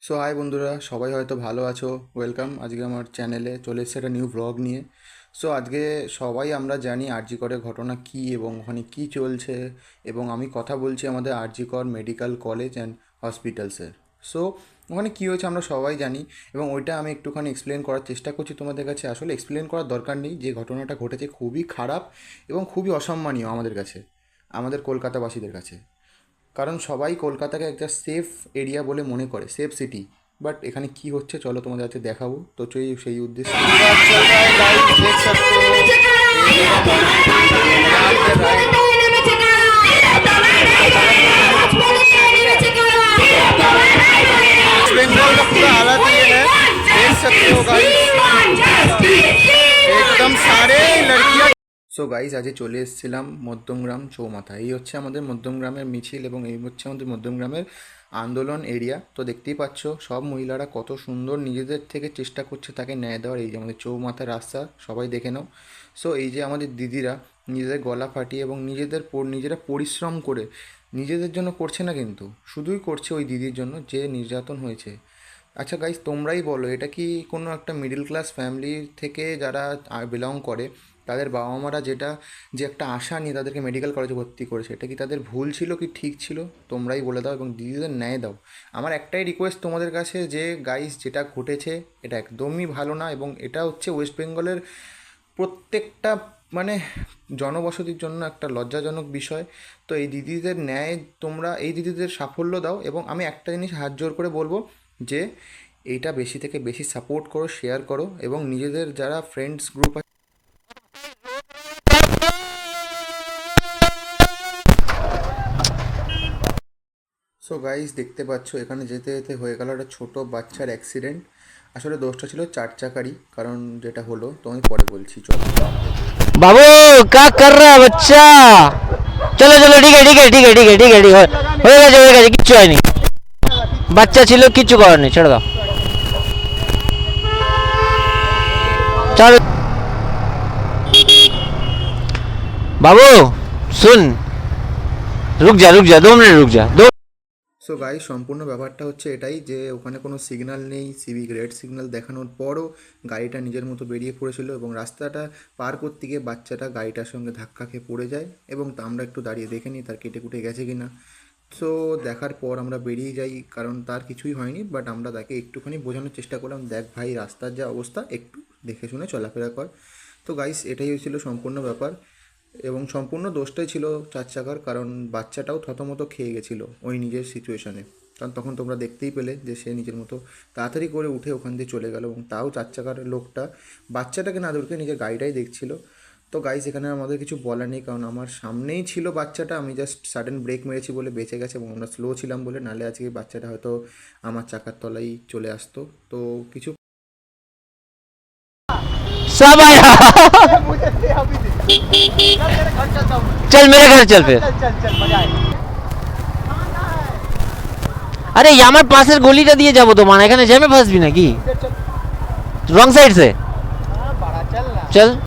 So high বন্ধুরা, সবাই হয়তো ভালো আছো। ওয়েলকাম আজকে আমার চ্যানেলে চলে এসেছে একটা নিউ ব্লগ নিয়ে। সো আজকে সবাই আমরা জানি আরজি করের ঘটনা কী এবং ওখানে কী চলছে, এবং আমি কথা বলছি আমাদের আরজি কর মেডিকেল কলেজ অ্যান্ড হসপিটালসের। সো ওখানে কী হয়েছে আমরা সবাই জানি, এবং ওইটা আমি একটুখানি এক্সপ্লেন করার চেষ্টা করছি তোমাদের কাছে। আসলে এক্সপ্লেন করার দরকার নেই, যে ঘটনাটা ঘটেছে খুবই খারাপ এবং খুবই অসম্মানীয় আমাদের কাছে, আমাদের কলকাতাবাসীদের কাছে। কারণ সবাই কলকাতাকে একটা সেফ এরিয়া বলে মনে করে, সেফ সিটি। বাট এখানে কি হচ্ছে চলো তোমাদের কাছে দেখাবো। তো সেই উদ্দেশ্যে সো গাইজ আজকে চলে এসেছিলাম মধ্যমগ্রাম চৌমাথা। এই হচ্ছে আমাদের মধ্যমগ্রামের মিছিল এবং এই হচ্ছে আমাদের মধ্যমগ্রামের আন্দোলন এরিয়া। তো দেখতেই পাচ্ছ সব মহিলারা কত সুন্দর নিজেদের থেকে চেষ্টা করছে তাকে ন্যায় দেওয়ার। এই যে আমাদের চৌমাথার রাস্তা, সবাই দেখে নাও। সো এই যে আমাদের দিদিরা নিজেদের গলা ফাটিয়ে এবং নিজেরা পরিশ্রম করে নিজেদের জন্য করছে না, কিন্তু শুধুই করছে ওই দিদির জন্য যে নির্যাতন হয়েছে। আচ্ছা গাইজ, তোমরাই বলো, এটা কি কোনো একটা মিডল ক্লাস ফ্যামিলি থেকে যারা বিলং করে, তাদের বাবা মারা যে একটা আশা নিয়ে তাদেরকে মেডিকেল কলেজে ভর্তি করেছে, এটা কি তাদের ভুল ছিল কি ঠিক ছিল? তোমরাই বলে দাও এবং দিদিদের ন্যায় দাও। আমার একটাই রিকোয়েস্ট তোমাদের কাছে, যে গাইস যেটা ঘটেছে এটা একদমই ভালো না, এবং এটা হচ্ছে ওয়েস্ট বেঙ্গলের প্রত্যেকটা মানে জনবসতির জন্য একটা লজ্জাজনক বিষয়। তো এই দিদিদের ন্যায়, তোমরা এই দিদিদের সাফল্য দাও, এবং আমি একটা জিনিস হাত জোর করে বলবো যে এইটা বেশি থেকে বেশি সাপোর্ট করো, শেয়ার করো, এবং নিজেদের যারা ফ্রেন্ডস গ্রুপ আছে। সো গাইস দেখতে পাচ্ছ এখানে যেতে যেতে হয়ে গেল একটা ছোটো বাচ্চার অ্যাক্সিডেন্ট। আসলে দোষটা ছিল চার চাকারই, কারণ যেটা হলো তো আমি পরে বলছি, চলো। बाबू क्या कर रहा है बच्चा? चलो चलो ठीक है ठीक है ठीक है ठीक है ठीक है ठीक है হয়ে গেছে কিচ্ছু হয়নি, বাচ্চা ছিল কিচ্ছু করার নেই, ছেড়ে দাও। চল बाबू सुन, रुक जा 2 मिनट रुक जा दो। সো গাইস সম্পূর্ণ ব্যাপারটা হচ্ছে এটাই, যে ওখানে কোনো সিগন্যাল নেই, সিভিক রেড সিগন্যাল দেখানোর পরও গাড়িটা নিজের মতো বেরিয়ে পড়েছিল, এবং রাস্তাটা পার করতে গিয়ে বাচ্চাটা গাড়িটার সঙ্গে ধাক্কা খেয়ে পড়ে যায়, এবং আমরা একটু দাঁড়িয়ে দেখে নিই তার কেটে কুটে গেছে কি না। সো দেখার পর আমরা বেরিয়ে যাই, কারণ তার কিছুই হয়নি। বাট আমরা তাকে একটুখানি বোঝানোর চেষ্টা করলাম, দেখ ভাই রাস্তার যা অবস্থা, একটু দেখে শুনে চলাফেরা কর। তো গাইস এটাই হয়েছিল সম্পূর্ণ ব্যাপার, এবং সম্পূর্ণ দোষটাই ছিল চার চাকার, কারণ বাচ্চাটাও থতমত খেয়ে গেছিলো ওই নিজের সিচুয়েশানে। কারণ তখন তোমরা দেখতেই পেলে যে সে নিজের মতো তাড়াতাড়ি করে উঠে ওখান দিয়ে চলে গেল, এবং তাও চার চাকার লোকটা বাচ্চাটাকে না ধরকে নিজের গাড়িটাই দেখছিল। তো গাইস এখানে আমাদের কিছু বলার নেই, কারণ আমার সামনেই ছিল বাচ্চাটা, আমি জাস্ট সাডেন ব্রেক মেরেছি বলে বেঁচে গেছে, এবং আমরা স্লো ছিলাম বলে, নাহলে আজকে বাচ্চাটা হয়তো আমার চাকার তলায় চলে আসতো। তো কিছু सब आया चल मेरे घर चल फिर। আরে আমার পাশের গলিটা দিয়ে যাবো তো, মানে এখানে জ্যামে ফাঁসবি নাকি? রং সাইড সে চল।